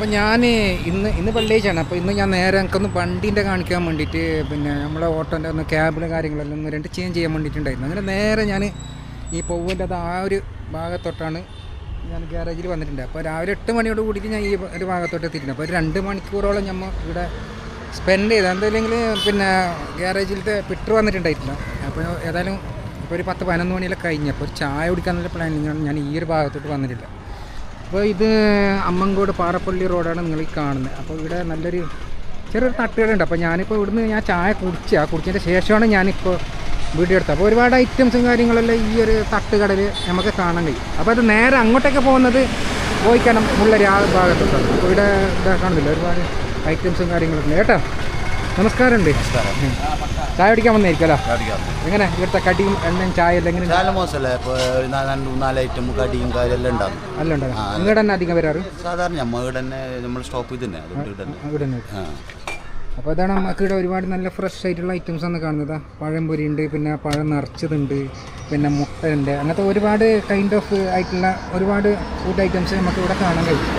അപ്പോൾ ഞാൻ ഇന്ന് വെള്ളിയാഴ്ചയാണ്. അപ്പോൾ ഇന്ന് ഞാൻ നേരെ എനിക്കൊന്ന് വണ്ടീൻ്റെ കാണിക്കാൻ വേണ്ടിയിട്ട് പിന്നെ നമ്മളെ ഓട്ടോൻ്റെ ഒന്ന് ക്യാബിലെ കാര്യങ്ങളെല്ലാം ഒന്ന് രണ്ട് ചേഞ്ച് ചെയ്യാൻ വേണ്ടിയിട്ടുണ്ടായിരുന്നു. അങ്ങനെ നേരെ ഞാൻ ഈ പൗവിൻ്റെ അത് ആ ഒരു ഭാഗത്തോട്ടാണ് ഞാൻ ഗ്യാരേജിൽ വന്നിട്ടുണ്ട്. അപ്പോൾ രാവിലെ 8 മണിയോട് കൂടിയിട്ട് ഞാൻ ഈ ഒരു ഭാഗത്തോട്ട് എത്തിയിട്ടുണ്ട്. അപ്പോൾ ഒരു 2 മണിക്കൂറോളം നമ്മൾ ഇവിടെ സ്പെൻഡ് ചെയ്ത് എന്തെങ്കിലും പിന്നെ ഗ്യാരേജിലത്തെ പിറ്റർ വന്നിട്ടുണ്ടായിട്ടില്ല. അപ്പോൾ ഏതായാലും ഇപ്പോൾ ഒരു 10-11 മണിയെല്ലാം കഴിഞ്ഞപ്പോൾ ഒരു ചായ കുടിക്കാനുള്ള പ്ലാനിങ്ങാണ് ഞാൻ ഈ ഒരു ഭാഗത്തോട്ട് വന്നിട്ടില്ല. അപ്പോൾ ഇത് അമ്മങ്കോട് പാറപ്പള്ളി റോഡാണ് നിങ്ങൾ ഈ കാണുന്നത്. അപ്പോൾ ഇവിടെ നല്ലൊരു ചെറിയൊരു തട്ടുകടയുണ്ട്. അപ്പോൾ ഞാനിപ്പോൾ ഇവിടുന്ന് ഞാൻ ചായ കുടിച്ചതിൻ്റെ ശേഷമാണ് ഞാനിപ്പോൾ വീഡിയോ എടുത്തത്. അപ്പോൾ ഒരുപാട് ഐറ്റംസും കാര്യങ്ങളെല്ലാം ഈ ഒരു തട്ടുകടയിൽ നമുക്ക് കാണാൻ കഴിയും. അപ്പോൾ അത് നേരെ അങ്ങോട്ടേക്ക് പോകുന്നത് പോയിക്കണം മുള്ളരി ആ ഭാഗത്തോട്ടാണ്. അപ്പോൾ ഇവിടെ ഇതാ കാണുന്നില്ല ഒരുപാട് ഐറ്റംസും കാര്യങ്ങളൊക്കെ കേട്ടോ. നമസ്കാരമുണ്ട്. ചായ കുടിക്കാൻ വന്നായിരിക്കും അല്ലോ. എങ്ങനെ ഇവിടുത്തെ കടിയും എണ്ണയും ചായ എല്ലാം എങ്ങനെ? നല്ല മോശമല്ലേ. ഇപ്പോൾ 4 ഐറ്റം കടിയും കാര്യം എല്ലാം ഉണ്ടാകും. എല്ലാം ഉണ്ടാകും. ഇവിടെ തന്നെ അധികം വരാറ്? സാധാരണ നമ്മൾ ഇവിടെ തന്നെ നമ്മൾ സ്റ്റോപ്പ് ചെയ്ത് തന്നെ ഇവിടെ തന്നെ. അപ്പോൾ അതാണ് നമുക്ക് ഇവിടെ ഒരുപാട് നല്ല ഫ്രഷ് ആയിട്ടുള്ള ഐറ്റംസ് ആണ് കാണുന്നത്. പഴംപൊരി ഉണ്ട്, പിന്നെ പഴം നിറച്ചതുണ്ട്, പിന്നെ മുട്ടയുണ്ട്, അങ്ങനത്തെ ഒരുപാട് കൈൻഡ് ഓഫ് ആയിട്ടുള്ള ഒരുപാട് ഫുഡ് ഐറ്റംസ് നമുക്ക് ഇവിടെ കാണാൻ കഴിയും.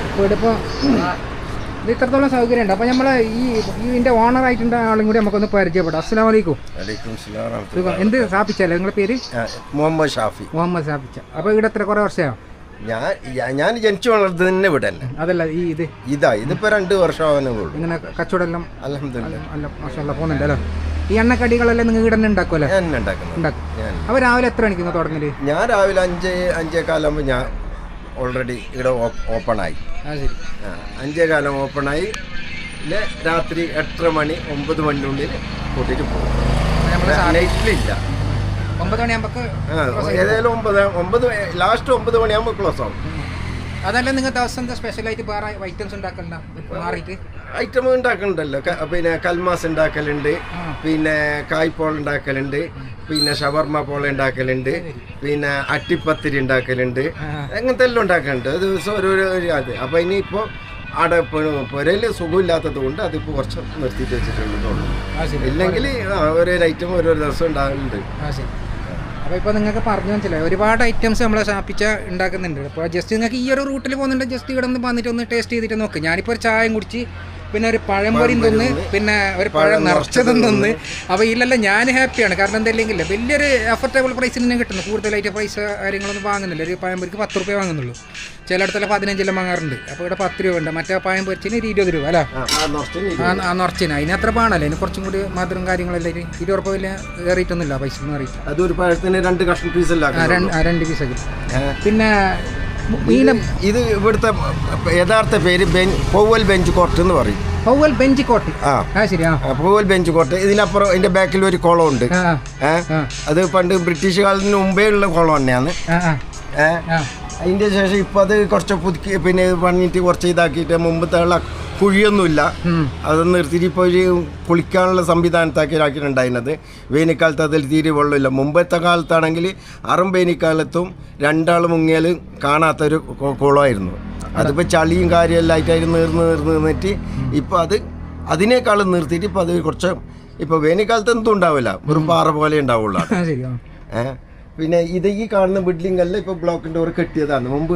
അപ്പോൾ ഇവിടെ ഇപ്പോൾ ഇത് ഇത്രത്തോളം സൗകര്യമുണ്ട്. അപ്പോൾ നമ്മൾ ഇതിൻ്റെ ഓണറായിട്ടുള്ള ആളും കൂടി നമുക്കൊന്ന് പരിചയപ്പെടാം. അസ്സലാമു അലൈക്കും. എന്ത് സ്ഥാപിച്ചല്ലേ നിങ്ങളുടെ പേര്? മുഹമ്മദ് ഷാഫി. മുഹമ്മദ് സ്ഥാപിച്ച. അപ്പോൾ ഇവിടെ എത്ര കുറേ വർഷമായോ? ഞാൻ ജനിച്ചു വളർന്നത് തന്നെ ഇവിടെ തന്നെ. അതല്ല ഇതിപ്പോ 2 വർഷമാകുന്നുള്ളൂ. ഇങ്ങനെ കച്ചവടം എല്ലാം അൽഹംദുലില്ലാഹ് അല്ല മാഷാഅല്ലാഹ് പോകുന്നുണ്ടല്ലോ. ഈ എണ്ണക്കടികളെല്ലാം നിങ്ങൾ ഇവിടെ തന്നെ ഉണ്ടാക്കുമല്ലോ? ഉണ്ടാക്കും. അപ്പോൾ രാവിലെ എത്ര മണിക്ക് തുടങ്ങല്? ഞാൻ രാവിലെ 5-5:15 ഞാൻ ഓൾറെഡി ഇവിടെ ഓപ്പണായി. 5:15 ഓപ്പണായി. പിന്നെ രാത്രി 8:30 മണി 9 മണിനുള്ളിൽ കൂട്ടിയിട്ട് പോകും. നൈറ്റിലില്ല. 9 മണിയാകുമ്പോൾ ഏതായാലും 9 ലാസ്റ്റ് 9 മണിയാകുമ്പോൾ ക്ലോസ് ആവും. അതല്ല നിങ്ങൾ ദിവസം എന്താ സ്പെഷ്യലായിട്ട് വേറെ ഐറ്റംസ് ഉണ്ടാക്കണ്ട മാറിയിട്ട്? ഐറ്റം ഉണ്ടാക്കുന്നുണ്ടല്ലോ. പിന്നെ കൽമാസ് ഉണ്ടാക്കലുണ്ട്, പിന്നെ കായ്പോൾ ഉണ്ടാക്കലുണ്ട്, പിന്നെ ഷവർമ പോള ഉണ്ടാക്കലുണ്ട്, പിന്നെ അട്ടിപ്പത്തിരി ഉണ്ടാക്കലുണ്ട്, അങ്ങനത്തെ എല്ലാം ഉണ്ടാക്കലുണ്ട്. ദിവസം ഒരു അത്. അപ്പോൾ ഇനിയിപ്പോൾ അവിടെ പുരയിൽ സുഖമില്ലാത്തത് കൊണ്ട് അതിപ്പോൾ കുറച്ച് നിർത്തിയിട്ട് വെച്ചിട്ടുള്ളൂ. ഇല്ലെങ്കിൽ ഓരോ ഐറ്റം ഓരോ ദിവസം ഉണ്ടാകുന്നുണ്ട്. അപ്പോൾ ഇപ്പോൾ നിങ്ങൾക്ക് പറഞ്ഞു മനസ്സിലായി ഒരുപാട് ഐറ്റംസ് നമ്മളെ സ്ഥാപിച്ച ഉണ്ടാക്കുന്നുണ്ട്. അപ്പോൾ ജസ്റ്റ് നിങ്ങൾക്ക് ഈ ഒരു റൂട്ടിൽ പോകുന്നുണ്ട് ജസ്റ്റ് ഇവിടെ നിന്ന് വന്നിട്ട് ഒന്ന് ടേസ്റ്റ് ചെയ്തിട്ട് നോക്ക്. ഞാനിപ്പോൾ ഒരു ചായയും കുടിച്ച് പിന്നെ ഒരു പഴംപൊരിയും തിന്ന് പിന്നെ ഒരു പഴം നിറച്ചതും തിന്ന്. അപ്പോൾ ഇതിലെല്ലാം ഞാൻ ഹാപ്പിയാണ്. കാരണം എന്തെങ്കിലും വലിയൊരു അഫോർഡബിൾ പ്രൈസിന് തന്നെ കിട്ടുന്നു. കൂടുതലായിട്ട് പ്രൈസ് കാര്യങ്ങളൊന്നും വാങ്ങുന്നില്ല. ഒരു പഴംപൊരിക്ക് 10 രൂപ വാങ്ങുന്നുള്ളൂ. ചിലയിടത്തെല്ലാം 15 വാങ്ങാറുണ്ട്. അപ്പോൾ ഇവിടെ 10 രൂപ ഉണ്ട്. മറ്റേ പഴം പൊരിച്ചിന് 20 രൂപ അല്ല ആ നിറച്ചിന്. അതിന് അത്ര പാണല്ലേ, അതിന് കുറച്ചും കൂടി മധുരം കാര്യങ്ങളെല്ലാം 20 രൂപ വലിയ കയറിയിട്ടൊന്നുമില്ല പൈസ ഒന്നും അറിയില്ല. അതൊരു പഴത്തിന് 2 കഷ്ണം പീസല്ല, 2 പീസൊക്കെ. പിന്നെ ഇത് ഇവിടുത്തെ യഥാർത്ഥ പേര് പൗവൽ ബെഞ്ച് കോർട്ട് എന്ന് പറയും. Powell bench court. Powell bench court. ഇതിനപ്പുറം ഇതിന്റെ ബാക്കിൽ ഒരു കുളം ഉണ്ട്. അത് പണ്ട് ബ്രിട്ടീഷ് കാലത്തിന് മുമ്പേ ഉള്ള കുളം തന്നെയാണ്. അതിന്റെ ശേഷം ഇപ്പൊ അത് കുറച്ച് പുതുക്കി പിന്നെ പണിയിട്ട് കുറച്ച് ഇതാക്കിയിട്ട് മുമ്പത്തെ ഉള്ള കുഴിയൊന്നുമില്ല. അത് നിർത്തിയിട്ട് ഇപ്പോൾ ഒരു കുളിക്കാനുള്ള സംവിധാനത്താക്കിയിട്ടുണ്ടായിരുന്നത്. വേനൽക്കാലത്ത് അതിൽ തീരെ വെള്ളമില്ല. മുമ്പത്തെ കാലത്താണെങ്കിൽ വേനൽക്കാലത്തും 2 ആൾ മുങ്ങിയാൽ കാണാത്തൊരു കുളമായിരുന്നു. അതിപ്പോൾ ചളിയും കാര്യമെല്ലാം ആയിട്ട് നിന്നിട്ട് ഇപ്പോൾ അതിനേക്കാളും നിർത്തിയിട്ട് ഇപ്പോൾ അത് കുറച്ച് ഇപ്പോൾ വേനൽക്കാലത്ത് എന്തും ഉണ്ടാവില്ല, വെറും പാറ പോലെ ഉണ്ടാവുള്ളൂ. പിന്നെ ഇത് ഈ കാണുന്ന ബിൽഡിംഗ് അല്ല ഇപ്പോൾ ബ്ലോക്കിൻ്റെ ഒരു കെട്ടിയതാണ്. മുമ്പ്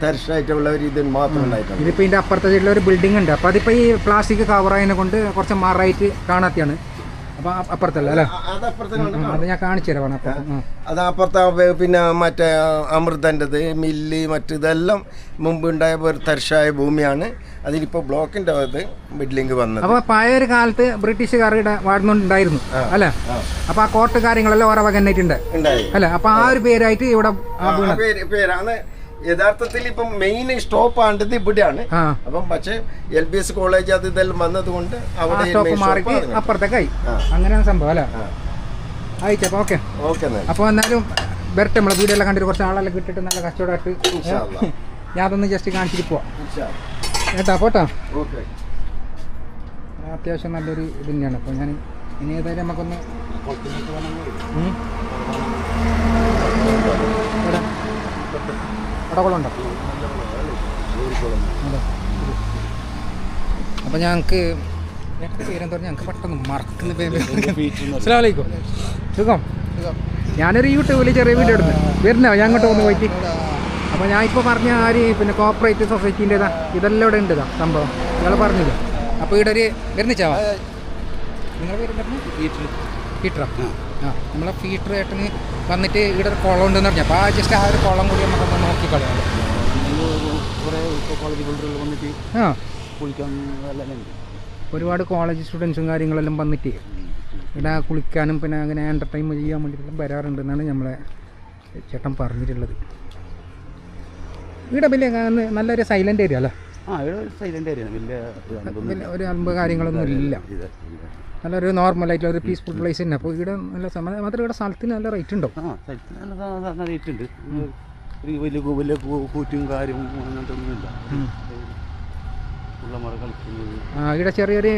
തരിശായിട്ടുള്ള ഒരു ഇത് മാത്രം ഉണ്ടായിട്ടാണ്. ഇതിപ്പോൾ ഇതിൻ്റെ അപ്പുറത്തെ സൈഡിൽ ഒരു ബിൽഡിംഗ് ഉണ്ട്. അപ്പോൾ അതിപ്പോൾ ഈ പ്ലാസ്റ്റിക് കവറായതിനെ കൊണ്ട് കുറച്ച് മാറായിട്ട് കാണാത്തിയാണ്. അപ്പോൾ അപ്പുറത്തല്ല അല്ലേ? അത് ഞാൻ കാണിച്ചു തരാം. അത് അപ്പുറത്തെ പിന്നെ മറ്റേ അമൃതൻ്റെത് മില്ല് മറ്റിതെല്ലാം മുമ്പ് ഉണ്ടായ ഒരു തരിശായ ഭൂമിയാണ്. അതിലിപ്പോൾ ബ്ലോക്കിൻ്റെ ബിൽഡിംഗ് വന്നത്. അപ്പോൾ പഴയൊരു കാലത്ത് ബ്രിട്ടീഷുകാരുടെ വാടുന്നുണ്ടായിരുന്നു അല്ലേ? അപ്പോൾ ആ കോർട്ട് കാര്യങ്ങളെല്ലാം ഓരോ വകന്നായിട്ടുണ്ട് അല്ലേ? അപ്പോൾ ആ ഒരു പേരായിട്ട് ഇവിടെ പേരാണ് യഥാർത്ഥത്തിൽ ഇപ്പം മെയിൻ സ്റ്റോപ്പ് ആണ്ടത് ഇവിടെയാണ്. അപ്പം പക്ഷേ LBS കോളേജ് അത് ഇതെല്ലാം വന്നത് കൊണ്ട് അവിടെ അപ്പുറത്തേക്കായി അങ്ങനെയാണ് സംഭവം അല്ലേ? അയച്ചപ്പോൾ ഓക്കെ. അപ്പോൾ എന്നാലും വരട്ടെ, നമ്മളെ വീഡിയോ എല്ലാം കണ്ടിട്ട് കുറച്ച് ആളെല്ലാം കിട്ടിയിട്ട് നല്ല കച്ചവടമായിട്ട് ഞാൻ അതൊന്ന് ജസ്റ്റ് കാണിച്ചിട്ട് പോവാം കേട്ടാ. പോട്ടാ, അത്യാവശ്യം നല്ലൊരു ഇത് തന്നെയാണ്. അപ്പോൾ ഞാൻ ഇനി ഏതായാലും നമുക്കൊന്ന് കുളമുണ്ടോ? അപ്പോൾ ഞങ്ങൾക്ക് പേരെന്താ പറഞ്ഞാൽ ഞങ്ങൾക്ക് പെട്ടെന്ന് മറക്കുന്ന പേര്. അസ്സലാമു അലൈക്കും. സുഖം. ഞാനൊരു യൂട്യൂബിൽ ചെറിയ വീഡിയോ എടുത്ത് വരുന്നോ? ഞാൻ അങ്ങോട്ട് ഒന്ന് പോയിട്ട് അപ്പോൾ ഞാൻ ഇപ്പോൾ പറഞ്ഞ പിന്നെ കോപ്പറേറ്റീവ് സൊസൈറ്റീൻ്റെ ഇതെല്ലാം ഇവിടെ ഉണ്ട് സംഭവം നിങ്ങൾ പറഞ്ഞില്ല. അപ്പോൾ ഇവിടെ ഒരു വരുന്നിച്ചാവാ നിങ്ങൾ ഫീറ്ററാ നമ്മളെ ഫീറ്റർ ഏട്ടന് വന്നിട്ട് ഇവിടെ ഒരു കുളം ഉണ്ടെന്ന് പറഞ്ഞാൽ അപ്പോൾ ജസ്റ്റ് ആ ഒരു കുളം കൂടി നമുക്കൊന്ന് നോക്കിക്കളയാം. ഒരുപാട് കോളേജ് സ്റ്റുഡൻസും കാര്യങ്ങളെല്ലാം വന്നിട്ട് ഇവിടെ കുളിക്കാനും പിന്നെ അങ്ങനെ എൻ്റർടൈൻ ചെയ്യാൻ വേണ്ടിയിട്ടും വരാറുണ്ടെന്നാണ് നമ്മളെ ചേട്ടൻ പറഞ്ഞിട്ടുള്ളത്. ഇവിടെ വലിയ നല്ലൊരു സൈലൻ്റ് ഏരിയ അല്ലേ? വലിയ ഒരു അമ്പ് കാര്യങ്ങളൊന്നും ഇല്ല, നല്ലൊരു നോർമലായിട്ടുള്ള ഒരു പീസ്ഫുൾ പ്ലേസ് തന്നെ. അപ്പോൾ ഇവിടെ നല്ല സമയം മാത്രം ഇവിടെ സ്ഥലത്തിന് നല്ല റേറ്റ് ഉണ്ടോ? റേറ്റ് ഉണ്ട്. വലിയ കൂറ്റും കാര്യവും അങ്ങനത്തെ ഒന്നുമില്ല. ഇവിടെ ചെറിയൊരു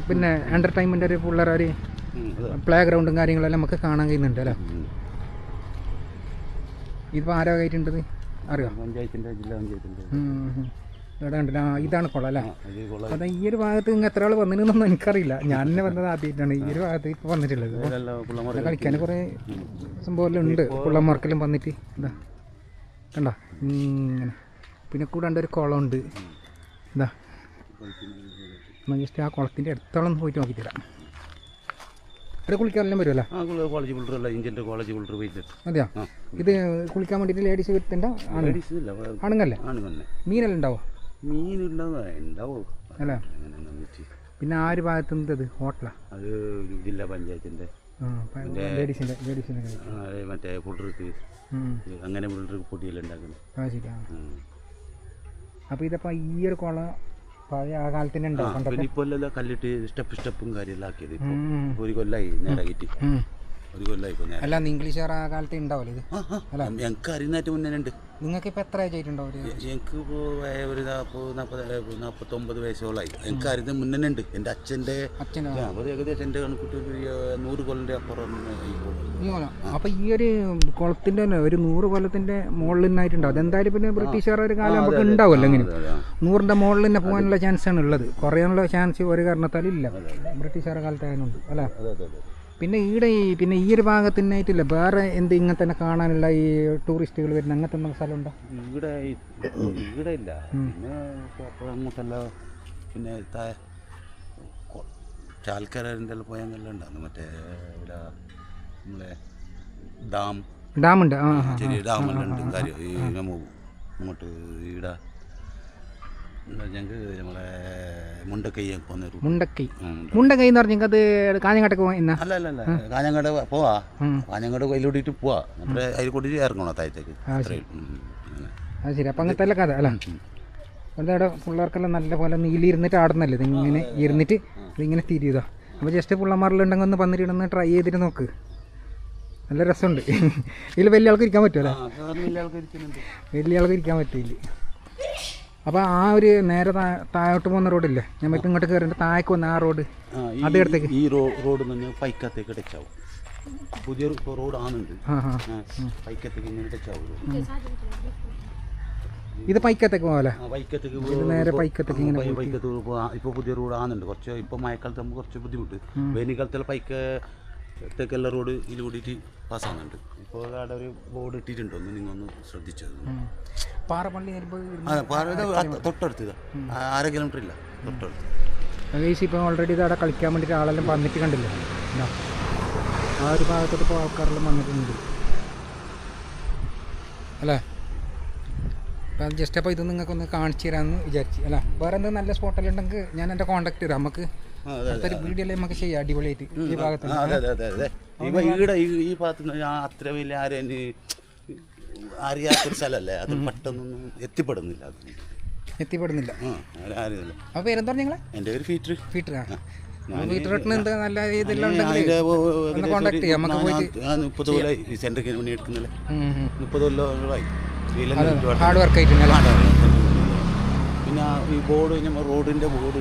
പിന്നെ എൻ്റർടൈൻമെൻ്റ് ഒരു പിള്ളേർ ഒരു പ്ലേ ഗ്രൗണ്ടും കാര്യങ്ങളെല്ലാം നമുക്ക് കാണാൻ കഴിയുന്നുണ്ട് അല്ലേ? ഇതിപ്പോൾ ആരാ കയറ്റുണ്ടത് അറിയാം? പഞ്ചായത്തിൻ്റെ, ജില്ലാ പഞ്ചായത്തിൻ്റെ ഇവിടെ ഉണ്ടല്ലോ. ഇതാണ് കുളം അല്ലേ? അപ്പം ഈ ഒരു ഭാഗത്ത് ഇങ്ങനെ എത്ര ആൾ വന്നിരുന്നൊന്നും എനിക്കറിയില്ല. ഞാൻ തന്നെ വന്നത് ആദ്യമായിട്ടാണ് ഈ ഒരു ഭാഗത്ത് ഇപ്പോൾ വന്നിട്ടുള്ളത്. കളിക്കാൻ കുറേ സംഭവമെല്ലാം ഉണ്ട്. പിള്ളമാർക്കെല്ലാം വന്നിട്ട് ഇതാ കണ്ട ഇങ്ങനെ. പിന്നെ കൂടാണ്ട് ഒരു കുളമുണ്ട്. ഇതാ ജസ്റ്റ് ആ കുളത്തിൻ്റെ അടുത്തോളം പോയിട്ട് നോക്കി തരാം. ഇവിടെ കുളിക്കാനെല്ലാം വരുമല്ലോ? കോളേജ് പിള്ളേരല്ല, ഇന്ത്യൻ്റെ കോളേജ് പിള്ളേർ പോയിട്ട്. അതെയോ? ഇത് കുളിക്കാൻ വേണ്ടിയിട്ട് ലേഡീസ് വരുത്തേണ്ട ആണുങ്ങല്ലേ? മീനെല്ലാം ഉണ്ടാവോ? മീനുണ്ടാവും അല്ലേ? പിന്നെ ആ ഒരു ഭാഗത്ത് എന്തത് ഹോട്ടലാ? അത് ജില്ലാ പഞ്ചായത്തിൻ്റെ ലേഡീസിൻ്റെ മറ്റേ പിള്ളേർക്ക് അങ്ങനെ പിള്ളേർക്ക് പൊടിയെല്ലാം ഉണ്ടാക്കുന്നത്. ആ ശരി. അപ്പോൾ ഇതിപ്പോൾ ഈ ഒരു കുളം പഴയ ആ കാലത്തിന് ഉണ്ടാവും. ഇപ്പോൾ കല്ലിട്ട് സ്റ്റെപ്പും കാര്യമെല്ലാം ആക്കിയത്. ഒരു കൊല്ലായി നേരായിട്ട്, ഒരു കൊല്ലായി. അല്ല ഇംഗ്ലീഷുകാർ ആ കാലത്ത് ഉണ്ടാവില്ല ഇത്? അല്ല ഞങ്ങൾക്ക് അറിയുന്നതായിട്ട് മുന്നേ ഉണ്ട്. നിങ്ങൾക്ക് ഇപ്പോൾ എത്ര ഏജ് ആയിട്ടുണ്ടാവും? ഞങ്ങൾക്ക് ഇപ്പോൾ ഒരു 49 വയസ്സോളായി. എനിക്ക് അറിയുന്നത് മുന്നേ ഉണ്ട്. എൻ്റെ അച്ഛൻ്റെ ഏകദേശം എൻ്റെ കണക്കിട്ട് 100 കൊല്ലൻ്റെ അപ്പുറം. അപ്പോൾ ഈ ഒരു കുളത്തിൻ്റെ തന്നെ ഒരു 100 കൊല്ലത്തിൻ്റെ മുകളിൽ നിന്നായിട്ടുണ്ടാവും. അതെന്തായാലും പിന്നെ ബ്രിട്ടീഷുകാർ ഒരു കാലം നമുക്ക് ഉണ്ടാവുമല്ലോ. ഇങ്ങനെ 100ൻ്റെ മുകളിൽ തന്നെ പോകാനുള്ള ചാൻസാണ് ഉള്ളത്. കുറയാനുള്ള ചാൻസ് ഒരു കാരണത്താലും ഇല്ല ബ്രിട്ടീഷുകാരുടെ കാലത്തായതുകൊണ്ട് അല്ലേ? പിന്നെ ഈടെ പിന്നെ ഈ ഒരു ഭാഗത്തിനായിട്ടില്ല വേറെ എന്ത് ഇങ്ങനെ തന്നെ കാണാനുള്ള ഈ ടൂറിസ്റ്റുകൾ വരുന്ന അങ്ങനത്തെ ഒന്നും സ്ഥലമുണ്ടോ? ഇവിടെ ഇല്ല. പിന്നെ അങ്ങോട്ടല്ല, പിന്നെ ചാൽക്കരൻ്റെ പോയാൽ ഉണ്ടാകുന്നു. മറ്റേ ഇവിടെ നമ്മളെ ഡാമുണ്ട്, ചെറിയ ഡാമെല്ലാം ഉണ്ട്. കാര്യം ഈ അങ്ങോട്ട് ഇവിടെ ഞങ്ങൾക്ക് നമ്മളെ മുണ്ടക്കൈ എന്ന് പറഞ്ഞെങ്കിൽ അത് കാഞ്ഞങ്ങാട്ടേക്ക് പോകാൻ അല്ല കാഞ്ഞങ്ങാട് പോവാ. കാഞ്ഞങ്ങാട് കയ്യിലോട്ടിട്ട് പോവാ. നമ്മുടെ അതിൽ കൂട്ടിട്ട് ഇറങ്ങണോ താഴത്തേക്ക്. അത് ശരി. അപ്പം അങ്ങനത്തെ കഥ അല്ല? അവിടെ പിള്ളേർക്കെല്ലാം നല്ല പോലെ നീലിരുന്നിട്ട് ആടുന്നല്ലേ ഇതിങ്ങനെ ഇരുന്നിട്ട് ഇതിങ്ങനെ തിരിയതാ. അപ്പോൾ ജസ്റ്റ് പിള്ളമാരിലുണ്ടെങ്കിൽ ഒന്ന് വന്നിട്ട് ട്രൈ ചെയ്തിട്ട് നോക്ക്. നല്ല രസമുണ്ട്. ഇതിൽ വലിയ ആൾക്ക് ഇരിക്കാൻ പറ്റുമല്ലേ? വലിയ ആൾക്ക് ഇരിക്കാൻ പറ്റില്ല. അപ്പോൾ ആ ഒരു നേരെ താഴോട്ട് പോകുന്ന റോഡില്ലേ, ഞാൻ ഇപ്പം ഇങ്ങോട്ട് കയറിയിട്ട് താഴേക്ക് വന്ന ആ റോഡ് അതേടത്തേക്ക് ഈ റോഡ് പൈക്കത്തേക്ക് ടച്ചാവും. പുതിയ റോഡ് ആണുണ്ട്. പൈക്കത്തേക്ക് ഇങ്ങനെ ടച്ചാവും. ഇത് പൈക്കത്തേക്ക് പോകാല്ലേ? പൈക്കത്തേക്ക് നേരെ പൈക്കത്തേക്ക് ഇങ്ങനെ പൈക്കത്ത് ഇപ്പോൾ പുതിയ റോഡ് ആകുന്നുണ്ട്. കുറച്ച് ഇപ്പോൾ മഴക്കാലത്ത് നമുക്ക് കുറച്ച് ബുദ്ധിമുട്ട്. വേനൽക്കാലത്തുള്ള പൈക്കത്തേക്കുള്ള റോഡ് ഇതിൽ കൂടിയിട്ട് പാസ്സാകുന്നുണ്ട്. ഇപ്പോൾ അവിടെ ഒരു ബോർഡ് ഇട്ടിട്ടുണ്ടോ എന്ന് നിങ്ങളൊന്ന് ശ്രദ്ധിച്ചത്? പാറപ്പള്ളി തൊട്ടടുത്ത് 6 കിലോമീറ്റർ ഇല്ല, തൊട്ടടുത്ത്. ഇപ്പോൾ ഓൾറെഡി ഇത് അവിടെ കളിക്കാൻ വേണ്ടിയിട്ട് ആളെല്ലാം വന്നിട്ട് കണ്ടില്ലേ? ആ ഒരു ഭാഗത്തോട്ട് ഇപ്പോൾ ആൾക്കാരെല്ലാം വന്നിട്ടുണ്ട് അല്ലേ? അപ്പം ജസ്റ്റ് അപ്പോൾ ഇത് നിങ്ങൾക്കൊന്ന് കാണിച്ചു തരാമെന്ന് വിചാരിച്ചു അല്ല? വേറെ എന്തെങ്കിലും നല്ല സ്പോട്ടെല്ലാം ഉണ്ടെങ്കിൽ ഞാൻ എൻ്റെ കോൺടാക്ട് ചെയ്താൽ നമുക്ക് അടുത്തൊരു വീഡിയോ നമുക്ക് ചെയ്യാം അടിപൊളിയായിട്ട് ഈ ഭാഗത്ത്. ഈ ഭാഗത്ത് അത്ര വലിയ അറിയാത്തൊരു സ്ഥലമല്ലേ, അത് പെട്ടെന്നൊന്നും എത്തിപ്പെടുന്നില്ല. അപ്പോൾ പേരെന്താ പറഞ്ഞ നിങ്ങളെ? എൻ്റെ പേര് ഫീറ്റർ. ഫീറ്ററിന് എന്താ നല്ല ഇതെല്ലാം ഉണ്ടെങ്കിൽ കോൺടാക്ട് ചെയ്യാം നമുക്ക് പോയിട്ട്. 30 കൊല്ലമായി ഈ സെൻറ്ററിന് വേണ്ടി എടുക്കുന്നില്ല. 30 കൊല്ലമായി ഹാർഡ് വർക്ക് ആയിട്ടുണ്ടല്ലോ. പിന്നെ ഈ ബോർഡ് റോഡിൻ്റെ ബോർഡ്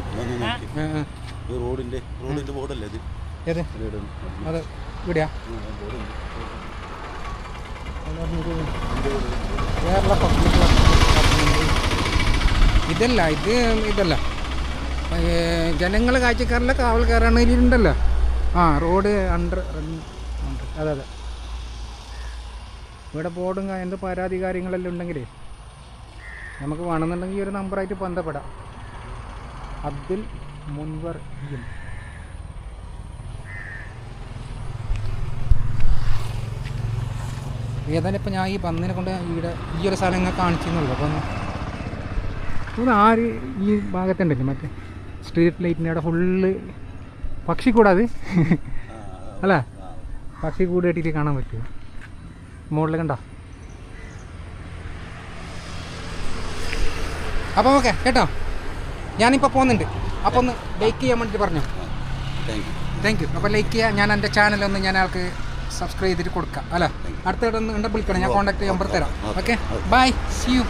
ഈ റോഡിൻ്റെ ബോർഡല്ലേ ഇത്? ഏത് അത് ഇവിടെയാ? കേരള പബ്ലിക് ഇതല്ല ജനങ്ങൾ കാഴ്ചക്കാരിലെ കാവൽക്കാരാണ് ഇതിലുണ്ടല്ലോ. റോഡ് അതെ ഇവിടെ ബോർഡും എന്ത് പരാതി കാര്യങ്ങളെല്ലാം ഉണ്ടെങ്കിലേ നമുക്ക് വേണമെന്നുണ്ടെങ്കിൽ ഈ ഒരു നമ്പറായിട്ട് ബന്ധപ്പെടാം. അബ്ദുൽ മുൻവർ എം. ഏതായാലും ഇപ്പം ഞാൻ ഈ പന്നിനെ കൊണ്ട് ഇവിടെ ഈ ഒരു സ്ഥലം ഇങ്ങനെ കാണിച്ചിരുന്നുള്ളൂ. അപ്പം ഇവിടെ ആര് ഈ ഭാഗത്തുണ്ടല്ലേ മറ്റേ സ്ട്രീറ്റ് ലൈറ്റിൻ്റെ അവിടെ ഫുള്ള് പക്ഷി കൂടാതെ അല്ല പക്ഷി കൂട് കെട്ടിയിട്ട് കാണാൻ പറ്റുമോ? മുകളിൽ കണ്ടോ? അപ്പം ഓക്കെ കേട്ടോ, ഞാനിപ്പോൾ പോകുന്നുണ്ട്. അപ്പോൾ ഒന്ന് ലൈക്ക് ചെയ്യാൻ വേണ്ടിയിട്ട് പറഞ്ഞു. Thank you. അപ്പോൾ ലൈക്ക് ചെയ്യുക. ഞാൻ എൻ്റെ ചാനലൊന്ന് ഞാൻ ആൾക്ക് സബ്സ്ക്രൈബ് ചെയ്തിട്ട് കൊടുക്കാം. അല്ല അടുത്ത വിളിക്കണം, ഞാൻ കോൺടാക്ട് നമ്പർ തരാം. Okay bye, see U.